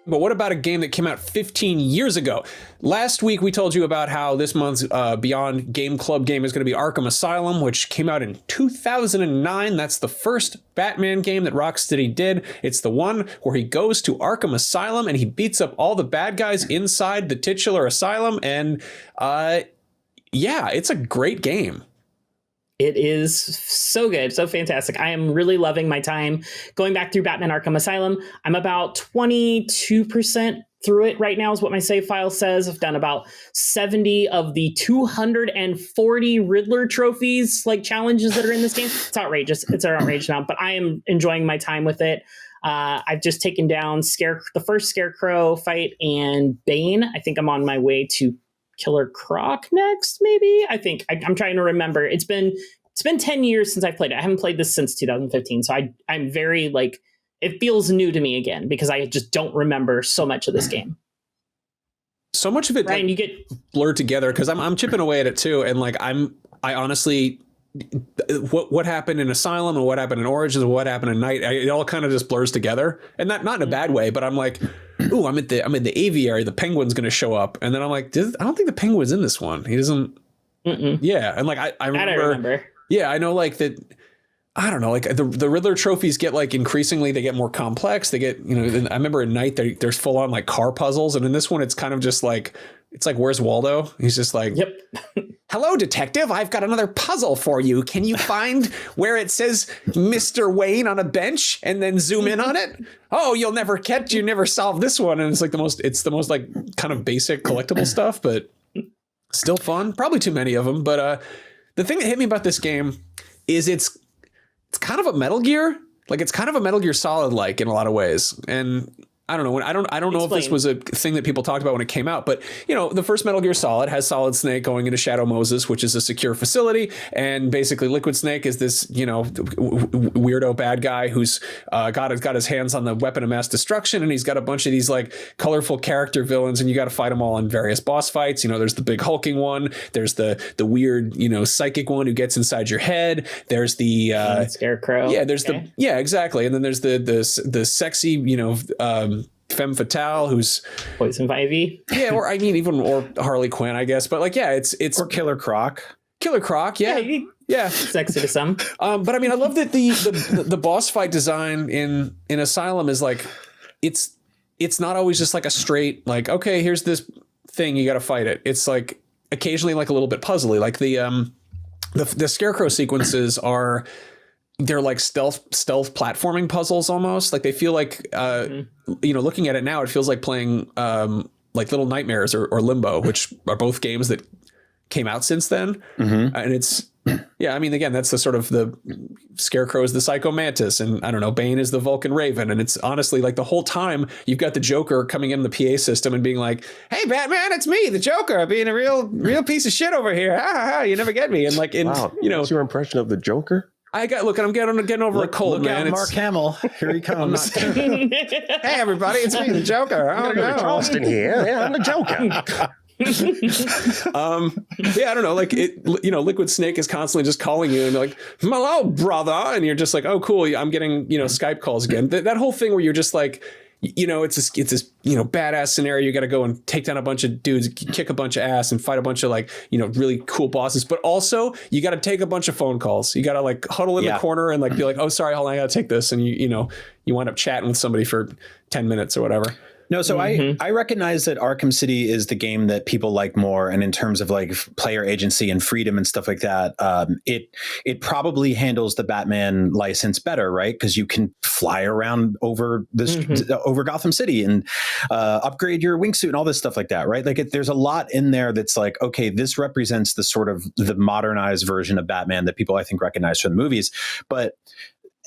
But what about a game that came out 15 years ago? Last week, we told you about how this month's Beyond Game Club game is going to be Arkham Asylum, which came out in 2009. That's the first Batman game that Rocksteady did. It's the one where he goes to Arkham Asylum and he beats up all the bad guys inside the titular asylum. And yeah, it's a great game. It is so good, so fantastic. I am really loving my time going back through Batman Arkham Asylum. I'm about 22% through it right now is what my save file says. I've done about 70 of the 240 Riddler trophies, like challenges that are in this game. It's outrageous. It's an outrageous amount, but I am enjoying my time with it. I've just taken down the first Scarecrow fight and Bane. I think I'm on my way to Killer Croc next, maybe. I think I'm trying to remember. It's been 10 years since I played it. I haven't played this since 2015, so I'm very like, it feels new to me again because I just don't remember so much of this game. So much of it, Ryan, like, you get blurred together because I'm chipping away at it too, and like I honestly, what happened in Asylum and what happened in Origins and what happened in Night, it all kind of just blurs together, and not in a bad way, but I'm like, ooh, I'm in the aviary. The Penguin's going to show up, and then I'm like, I don't think the Penguin's in this one. He doesn't. Mm-mm. Yeah, and like I remember. Yeah, I know, like that. I don't know, like the Riddler trophies get like increasingly, they get more complex. They get, I remember at Night there's full on like car puzzles, and in this one it's kind of just like, it's like, where's Waldo? He's just like, yep. Hello, detective. I've got another puzzle for you. Can you find where it says Mr. Wayne on a bench and then zoom in on it? Oh, you never solve this one. And it's the most like kind of basic collectible stuff, but still fun. Probably too many of them. But the thing that hit me about this game is it's kind of a Metal Gear. Like, it's kind of a Metal Gear Solid like in a lot of ways. And I don't know. I don't know if this was a thing that people talked about when it came out, but the first Metal Gear Solid has Solid Snake going into Shadow Moses, which is a secure facility, and basically Liquid Snake is this weirdo bad guy who's got his hands on the weapon of mass destruction, and he's got a bunch of these like colorful character villains, and you got to fight them all in various boss fights. There's the big hulking one, there's the weird psychic one who gets inside your head. There's the Scarecrow. Yeah, there's exactly, and then there's the sexy femme fatale who's Poison Ivy. Yeah, or Harley Quinn, I guess. But like, yeah, it's or Killer Croc. Yeah. Sexy to some. But I mean, I love that the boss fight design in Asylum is like, it's not always just like a straight like, okay, here's this thing, you got to fight it. It's like occasionally like a little bit puzzly. Like the Scarecrow sequences they're like stealth platforming puzzles almost. Like they feel like, looking at it now, it feels like playing like Little Nightmares or Limbo, which are both games that came out since then. Mm-hmm. And it's, yeah, I mean, again, that's the sort of the Scarecrow is the Psycho Mantis, and I don't know, Bane is the Vulcan Raven. And it's honestly like the whole time you've got the Joker coming in the PA system and being like, hey, Batman, it's me, the Joker, being a real piece of shit over here. Ha, ha, ha, you never get me. And like, wow, what's your impression of the Joker? I'm getting over a cold, man. Look out, Mark Hamill. Here he comes. Hey, everybody, it's me, the Joker. Oh, no. Charleston here. Yeah, I'm the Joker. Yeah, I don't know. Like Liquid Snake is constantly just calling you and like, hello, brother. And you're just like, oh, cool. I'm getting, Skype calls again. That whole thing where you're just like, it's this badass scenario. You got to go and take down a bunch of dudes, kick a bunch of ass, and fight a bunch of like really cool bosses. But also you got to take a bunch of phone calls. You got to like huddle in the corner and like be like, oh, sorry, hold on, I got to take this, and you wind up chatting with somebody for 10 minutes or whatever. No, so I recognize that Arkham City is the game that people like more, and in terms of like player agency and freedom and stuff like that, it probably handles the Batman license better, right? Because you can fly around over over Gotham City and upgrade your wingsuit and all this stuff like that, right? Like there's a lot in there that's like, okay, this represents the sort of the modernized version of Batman that people I think recognize from the movies, but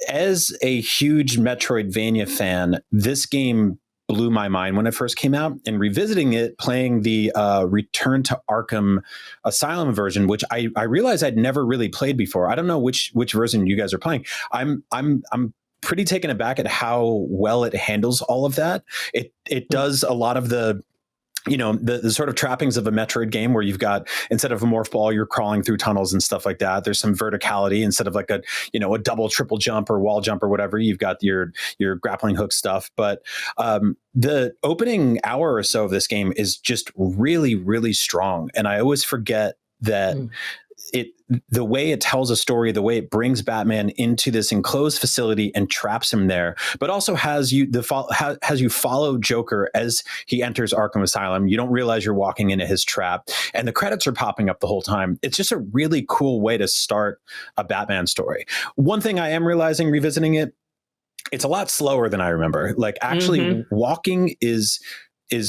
as a huge Metroidvania fan, this game blew my mind when it first came out, and revisiting it, playing the Return to Arkham Asylum version, which I realized I'd never really played before. I don't know which version you guys are playing. I'm pretty taken aback at how well it handles all of that. It does a lot of the you know, the sort of trappings of a Metroid game where you've got, instead of a morph ball, you're crawling through tunnels and stuff like that. There's some verticality instead of like a, you know, a double, triple jump or wall jump or whatever. You've got your grappling hook stuff. But the opening hour or so of this game is just really, really strong. And I always forget that the way it tells a story, the way it brings Batman into this enclosed facility and traps him there, but also has you follow Joker as he enters Arkham Asylum. You don't realize you're walking into his trap, and the credits are popping up the whole time. It's just a really cool way to start a Batman story. One thing I am realizing revisiting it, it's a lot slower than I remember. Like actually walking is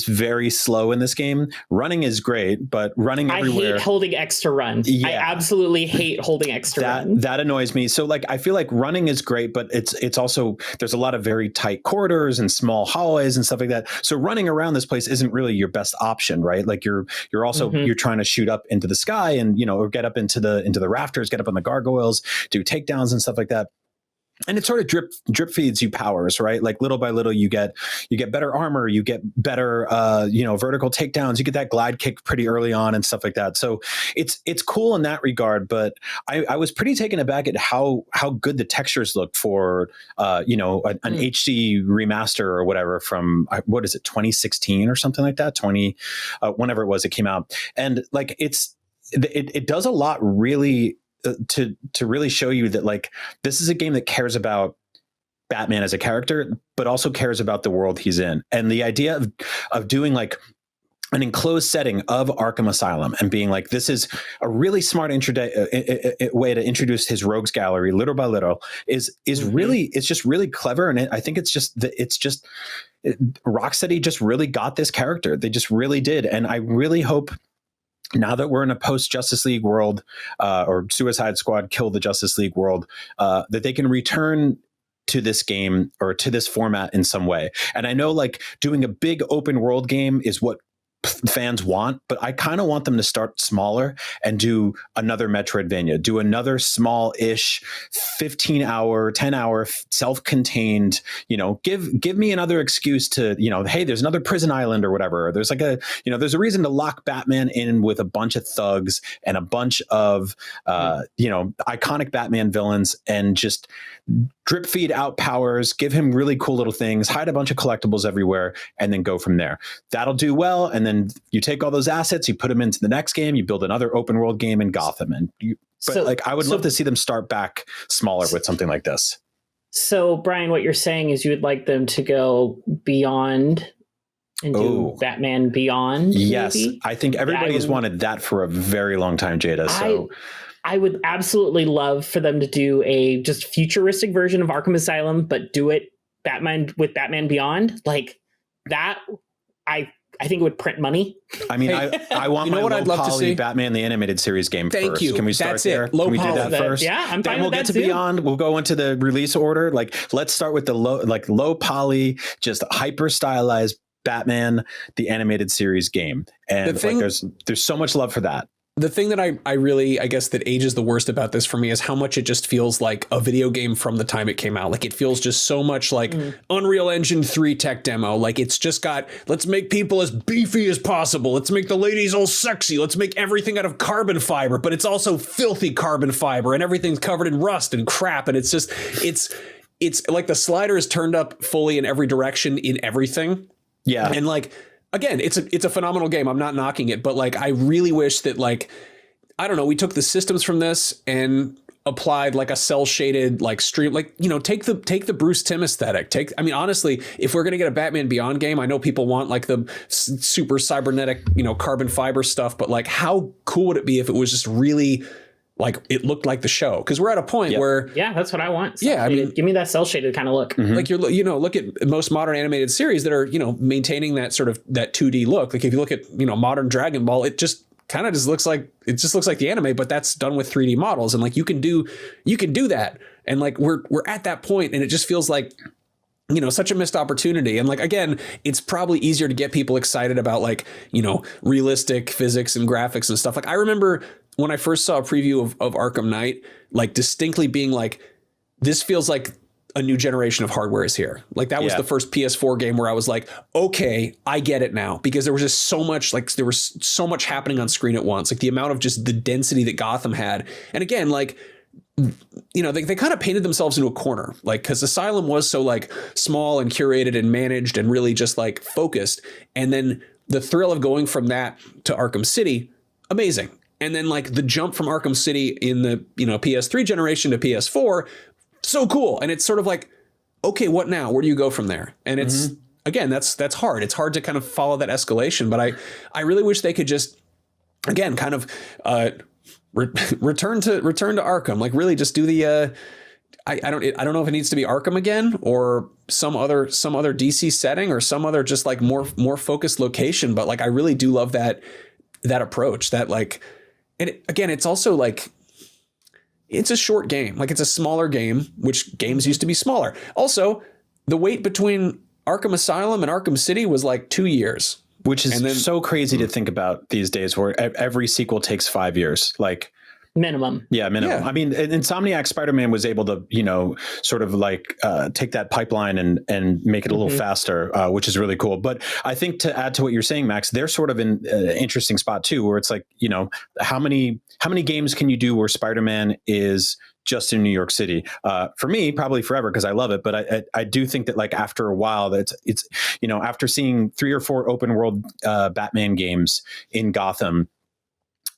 very slow in this game. Running is great, but running everywhere. I hate holding extra run. Yeah. I absolutely hate holding extra run. That annoys me. So like, I feel like running is great, but it's also, there's a lot of very tight corridors and small hallways and stuff like that. So running around this place isn't really your best option, right? Like you're also, you're trying to shoot up into the sky and, you know, or get up into the rafters, get up on the gargoyles, do takedowns and stuff like that. And it sort of drip feeds you powers, right? Like little by little, you get better armor, you get better, vertical takedowns, you get that glide kick pretty early on and stuff like that. So it's cool in that regard. But I was pretty taken aback at how good the textures look for, an HD remaster or whatever from, what is it, 2016 or something like that? Whenever it was, it came out. And like, it does a lot really to really show you that like this is a game that cares about Batman as a character, but also cares about the world he's in. And the idea of doing like an enclosed setting of Arkham Asylum and being like, this is a really smart way to introduce his rogues gallery little by little is really, it's just really clever. And I think Rocksteady just really got this character. They just really did. And I really hope, now that we're in a post-Justice League world, or Suicide Squad kill the Justice League world, that they can return to this game or to this format in some way. And I know like doing a big open world game is what fans want, but I kind of want them to start smaller and do another Metroidvania, do another small-ish 15-hour, 10-hour self-contained, give me another excuse to, hey, there's another prison island or whatever. Or there's like there's a reason to lock Batman in with a bunch of thugs and a bunch of, iconic Batman villains and just drip feed out powers, give him really cool little things, hide a bunch of collectibles everywhere, and then go from there. That'll do well. And then you take all those assets, you put them into the next game, you build another open world game in Gotham. And I would love to see them start back smaller with something like this. So Brian, what you're saying is you would like them to go beyond and do Batman Beyond? Yes. Maybe? I think everybody has wanted that for a very long time, Jada. So I would absolutely love for them to do a just futuristic version of Arkham Asylum, but do it with Batman Beyond. Like that, I think it would print money. I mean, I want my low poly Batman the Animated Series game first. Thank you. Can we start there? Low Can we poly. do that first? Yeah, I'm fine Then we'll with get that to too. Beyond. We'll go into the release order. Like, let's start with the low poly, just hyper stylized Batman the Animated Series game. And there's so much love for that. The thing that I really, I guess, that ages the worst about this for me is how much it just feels like a video game from the time it came out. Like it feels just so much like Unreal Engine 3 tech demo. Like it's just got, let's make people as beefy as possible. Let's make the ladies all sexy. Let's make everything out of carbon fiber, but it's also filthy carbon fiber and everything's covered in rust and crap. And it's just, it's like the slider is turned up fully in every direction in everything. Yeah. And like, again, it's a phenomenal game. I'm not knocking it, but like I really wish that like, I don't know, we took the systems from this and applied like a cel-shaded like stream, like, take the Bruce Timm aesthetic. Honestly, if we're going to get a Batman Beyond game, I know people want like the super cybernetic, carbon fiber stuff, but like how cool would it be if it was just really like it looked like the show? Because we're at a point where that's what I want. Yeah, I mean, give me that cel-shaded kind of look. Like look at most modern animated series that are maintaining that sort of that 2D look. Like if you look at modern Dragon Ball, it just kind of just looks like the anime, but that's done with 3D models. And like you can do that, and like we're at that point, and it just feels like such a missed opportunity. And like, again, it's probably easier to get people excited about like, realistic physics and graphics and stuff. Like I remember when I first saw a preview of Arkham Knight, like distinctly being like, this feels like a new generation of hardware is here. Like that was the first PS4 game where I was like, okay, I get it now, because there was just so much, like there was so much happening on screen at once. Like the amount of just the density that Gotham had. And again, like, you know, they kind of painted themselves into a corner, like, because Asylum was so like small and curated and managed and really just like focused. And then the thrill of going from that to Arkham City, amazing. And then like the jump from Arkham City in the, you know, PS3 generation to PS4, so cool. And it's sort of like, okay, what now? Where do you go from there? And it's, again, that's hard. It's hard to kind of follow that escalation. But I really wish they could just, again, kind of return to Arkham. Like really just do the I don't know if it needs to be Arkham again or some other DC setting or some other just like more focused location. But like I really do love that approach, that like, and again, it's also like, it's a short game. Like it's a smaller game, which games used to be smaller. Also, the wait between Arkham Asylum and Arkham City was like 2 years. Which is so crazy to think about these days, where every sequel takes 5 years. Like minimum. Yeah, minimum. Yeah. I mean, Insomniac Spider-Man was able to, you know, sort of like take that pipeline and make it a little faster, which is really cool. But I think to add to what you're saying, Max, they're sort of in an interesting spot too, where it's like, you know, how many games can you do where Spider-Man is just in New York City? For me, probably forever, because I love it. But I do think that like after a while, that it's you know, after seeing 3 or 4 open world Batman games in Gotham,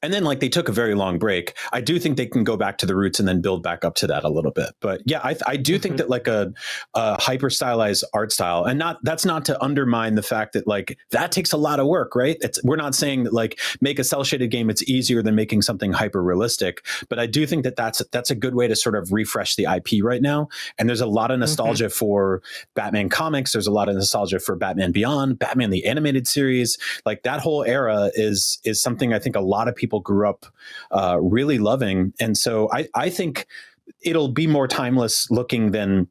and then like they took a very long break, I do think they can go back to the roots and then build back up to that a little bit. But yeah, I do think that like a hyper stylized art style, and that's not to undermine the fact that like that takes a lot of work, right? We're not saying that like make a cel shaded game, it's easier than making something hyper realistic. But I do think that that's a good way to sort of refresh the IP right now. And there's a lot of nostalgia for Batman comics. There's a lot of nostalgia for Batman Beyond, Batman the animated series. Like that whole era is something I think a lot of people grew up really loving. And so I think it'll be more timeless looking than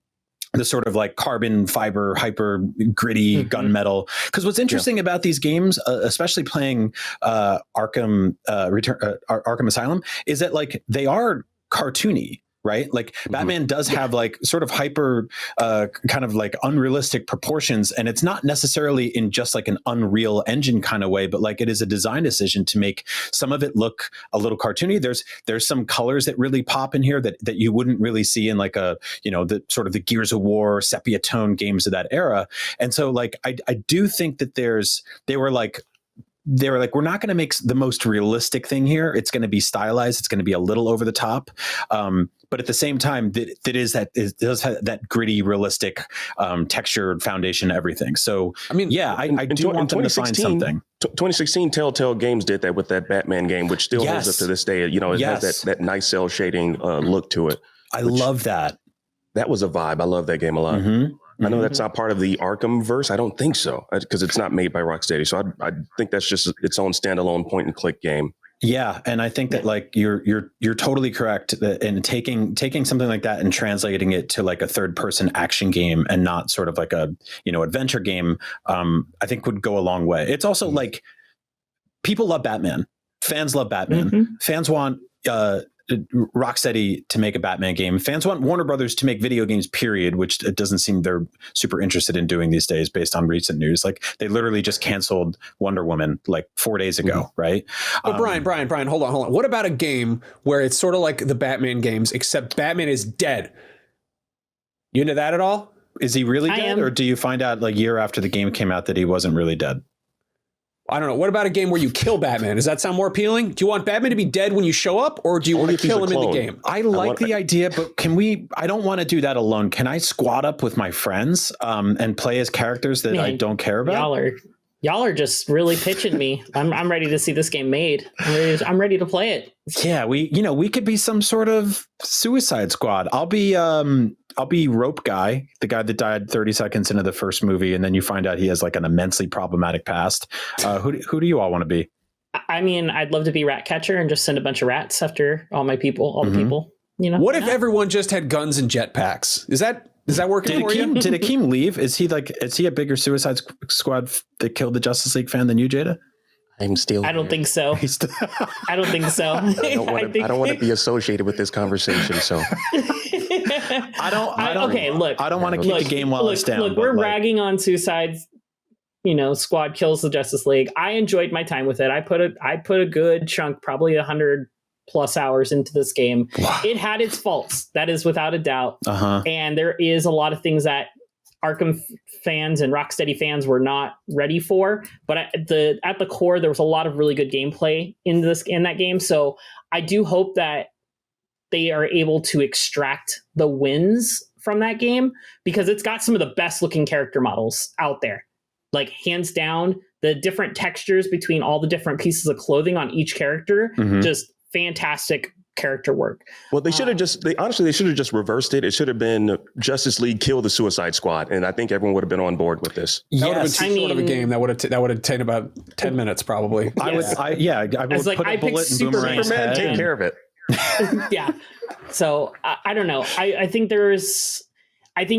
the sort of like carbon fiber, hyper gritty gunmetal. Because what's interesting about these games, especially playing Arkham Asylum, is that like they are cartoony. Right? Like Batman does have like sort of hyper kind of like unrealistic proportions, and it's not necessarily in just like an Unreal Engine kind of way, but like it is a design decision to make some of it look a little cartoony. There's some colors that really pop in here that you wouldn't really see in like a, you know, the sort of the Gears of War sepia tone games of that era. And so like I do think that they were like, we're not going to make the most realistic thing here. It's going to be stylized. It's going to be a little over the top. But at the same time, it does have that gritty, realistic, textured foundation, everything. So, I mean, yeah, I do want them to find something. 2016, Telltale Games did that with that Batman game, which still holds up to this day. You know, it has that nice cel shading look to it. I love that. That was a vibe. I love that game a lot. I know that's not part of the Arkham verse. I don't think so, because it's not made by Rocksteady. So I think that's just its own standalone point and click game. Yeah, and I think that like you're totally correct in taking something like that and translating it to like a third person action game and not sort of like a, you know, adventure game. I think would go a long way. It's also like people love Batman. Fans love Batman. Fans want Rocksteady to make a Batman game. Fans want Warner Brothers to make video games, period, which it doesn't seem they're super interested in doing these days based on recent news. Like they literally just canceled Wonder Woman like 4 days ago, right? But Brian, hold on. What about a game where it's sort of like the Batman games, except Batman is dead? You into that at all? Is he really dead? Or do you find out like year after the game came out that he wasn't really dead? I don't know. What about a game where you kill Batman? Does that sound more appeling? Do you want Batman to be dead when you show up, or do you want to kill him in the game? I like the idea, but I don't want to do that alone. Can I squad up with my friends and play as characters that I don't care about? Y'all are just really pitching me. I'm ready to see this game made. I'm ready to play it. Yeah, we could be some sort of Suicide Squad. I'll be Rope Guy, the guy that died 30 seconds into the first movie, and then you find out he has like an immensely problematic past. Who do you all want to be? I mean, I'd love to be Ratcatcher and just send a bunch of rats after all the people. You know, what if everyone just had guns and jetpacks? Is that working for you? Did Akeem leave? Is he a bigger Suicide Squad that killed the Justice League fan than you, Jada? I'm still. I don't think so. I don't think so. I don't want to be associated with this conversation. So Okay, look. I don't want to keep the game while it's down. Look, we're ragging on Suicide, Squad kills the Justice League. I enjoyed my time with it. I put a good chunk, probably 100 plus hours into this game. Wow. It had its faults. That is without a doubt. And there is a lot of things that Arkham fans and Rocksteady fans were not ready for, but at the core, there was a lot of really good gameplay in that game. So I do hope that they are able to extract the wins from that game, because it's got some of the best looking character models out there. Like, hands down, the different textures between all the different pieces of clothing on each character, just fantastic character work. Well, they should have they should have just reversed it. It should have been Justice League kill the Suicide Squad, and I think everyone would have been on board with this. That would have been too short of a game. That would have taken about 10 minutes probably. I would put a bullet in Boomerang's head. Take care of it. Yeah. So I don't know. I think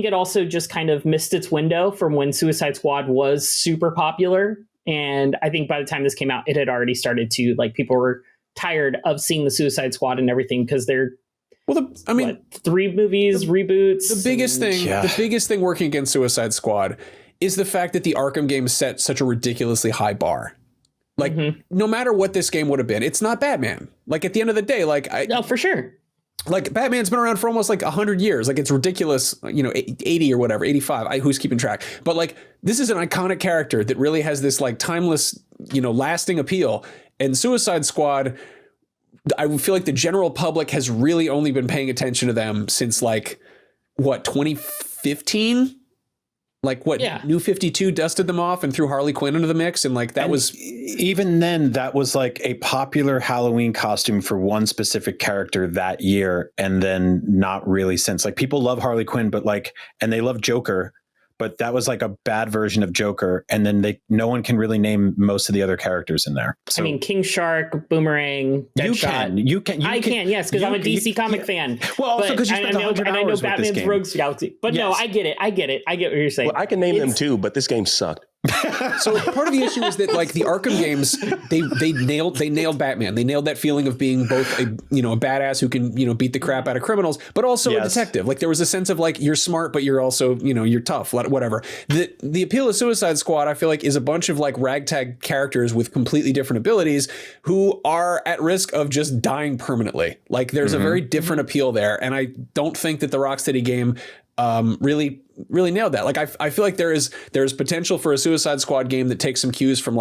it also just kind of missed its window from when Suicide Squad was super popular, and I think by the time this came out, it had already started to, like, people were tired of seeing the Suicide Squad and everything, because they're 3 movies, reboots. The biggest thing working against Suicide Squad is the fact that the Arkham games set such a ridiculously high bar. Like, no matter what this game would have been, it's not Batman. Like, at the end of the day, for sure. Like, Batman's been around for almost 100 years. Like, it's ridiculous, 80 or whatever, 85. Who's keeping track? But this is an iconic character that really has this timeless, lasting appeal. And Suicide Squad, I feel like the general public has really only been paying attention to them since 2015? New 52 dusted them off and threw Harley Quinn into the mix, and was even then, that was a popular Halloween costume for one specific character that year, and then not really since. People love Harley Quinn, but and they love Joker, but that was a bad version of Joker, and then no one can really name most of the other characters in there. So, King Shark, Boomerang, Deadshot. You can. Yes, because I'm a DC comic fan. Well, also because you spent 100 hours with Batman's this game. Rogues Galaxy. But no, I get it. I get what you're saying. Well, I can name them too, but this game sucked. So part of the issue is that the Arkham games, they nailed Batman. They nailed that feeling of being both a badass who can beat the crap out of criminals, but also a detective. There was a sense of you're smart, but you're also you're tough. Whatever. The appeal of Suicide Squad, I feel is a bunch of ragtag characters with completely different abilities who are at risk of just dying permanently. There's a very different appeal there, and I don't think that the Rocksteady game really nailed that. I feel there's potential for a Suicide Squad game that takes some cues from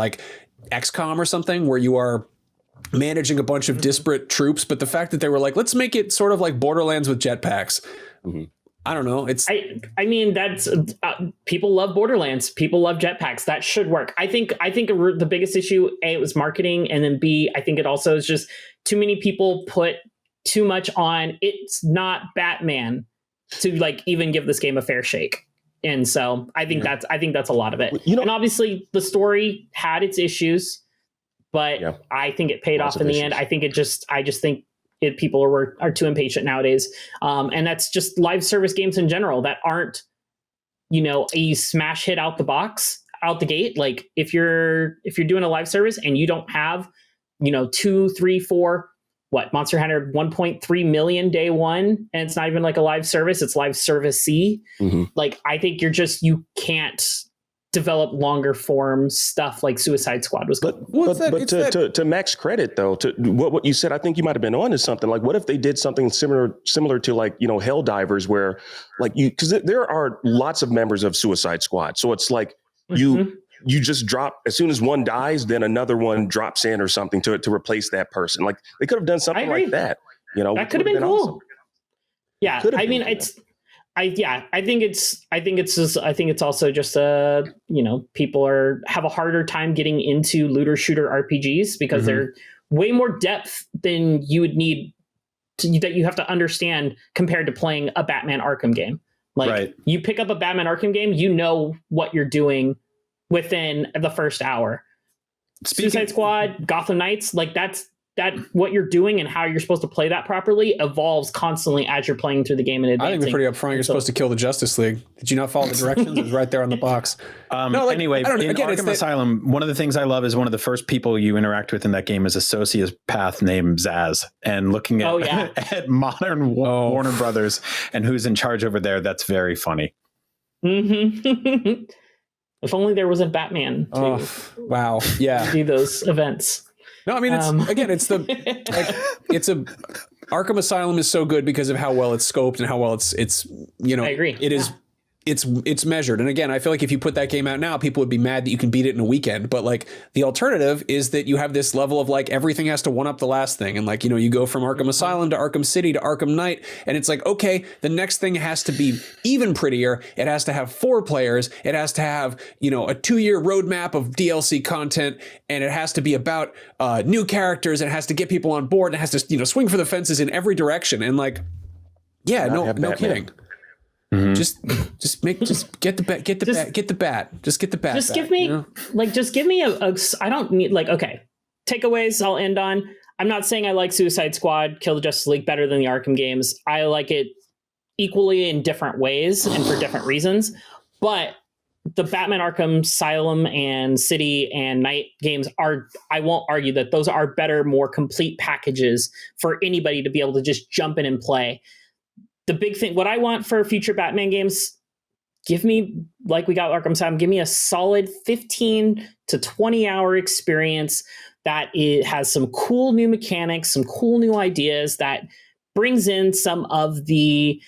XCOM or something, where you are managing a bunch of disparate troops, but the fact that they were let's make it sort of like Borderlands with jetpacks. I don't know. I mean, that's people love Borderlands. People love jetpacks. That should work. I think the biggest issue, A, it was marketing, and then B, I think it also is just too many people put too much on. It's not Batman to even give this game a fair shake. And so I think that's a lot of it. And obviously the story had its issues, but I think it paid off in the end. I just think people are too impatient nowadays. And that's just live service games in general that aren't, a smash hit out the gate. If you're doing a live service and you don't have, 2, 3, 4, Monster Hunter 1.3 million day one, and it's not even a live service, it's live service C. I think you can't develop longer form stuff like Suicide Squad was. But to Mac's credit, though, to what you said, I think you might have been on to something. What if they did something similar to Helldivers, where because there are lots of members of Suicide Squad, so it's you just drop as soon as one dies, then another one drops in or something to replace that person. They could have done something like that. That could have been cool. Awesome. Yeah, I mean, I think it's also just people have a harder time getting into looter shooter RPGs because they're way more depth than you would need that you have to understand compared to playing a Batman Arkham game. You pick up a Batman Arkham game, what you're doing within the first hour. Suicide Squad, Gotham Knights, that what you're doing and how you're supposed to play that properly evolves constantly as you're playing through the game and advancing. I think they're pretty upfront. You're supposed to kill the Justice League. Did you not follow the directions? It was right there on the box. Anyway, in Arkham Asylum, one of the things I love is one of the first people you interact with in that game is a sociopath named Zaz. And looking at, at modern Warner Brothers and who's in charge over there, that's very funny. Mm-hmm. If only there was a Batman to wow. Yeah. do those events. No, I mean, it's Arkham Asylum is so good because of how well it's scoped and how well it's I agree. It is. It's measured. And again, I feel like if you put that game out now, people would be mad that you can beat it in a weekend. But like the alternative is that you have this level of like everything has to one up the last thing. And like, you go from Arkham Asylum to Arkham City to Arkham Knight. And it's like, okay, the next thing has to be even prettier. It has to have 4 players. It has to have, a 2-year roadmap of DLC content. And it has to be about new characters. And it has to get people on board. And it has to, swing for the fences in every direction. And like, yeah, no kidding. Mm-hmm. Just get the bat. Just get the bat. Just give me I don't need okay. Takeaways I'll end on. I'm not saying I like Suicide Squad, Kill the Justice League better than the Arkham games. I like it equally in different ways and for different reasons. But the Batman Arkham Asylum and City and Night games I won't argue that those are better, more complete packages for anybody to be able to just jump in and play. The big thing, what I want for future Batman games, give me, like we got Arkham Asylum, give me a solid 15 to 20 hour experience that it has some cool new mechanics, some cool new ideas that brings in some of the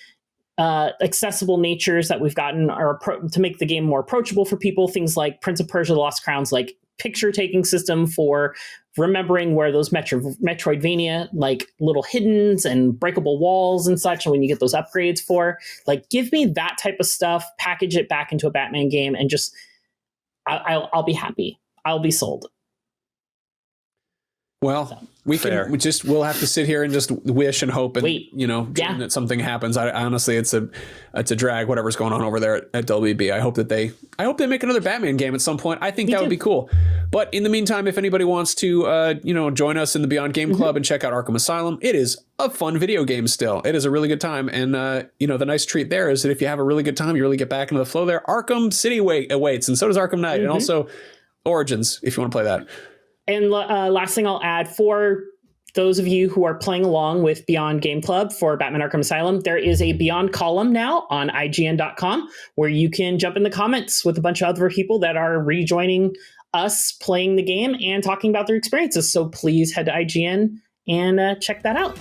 accessible natures that we've gotten to make the game more approachable for people. Things like Prince of Persia: The Lost Crowns, like picture taking system for remembering where those Metroidvania like little hiddens and breakable walls and such, and when you get those upgrades for, like, give me that type of stuff, package it back into a Batman game, and just I'll be happy. I'll be sold. Well, we'll have to sit here and just wish and hope and dream that something happens. I honestly, it's a drag, whatever's going on over there at WB. I hope they make another Batman game at some point. I think that would be cool. But in the meantime, if anybody wants to join us in the Beyond Game Club and check out Arkham Asylum, it is a fun video game still. It is a really good time. And the nice treat there is that if you have a really good time, you really get back into the flow there. Arkham City awaits, and so does Arkham Knight, and also Origins if you want to play that. And last thing I'll add, for those of you who are playing along with Beyond Game Club for Batman Arkham Asylum, there is a Beyond column now on IGN.com where you can jump in the comments with a bunch of other people that are rejoining us playing the game and talking about their experiences. So please head to IGN and check that out.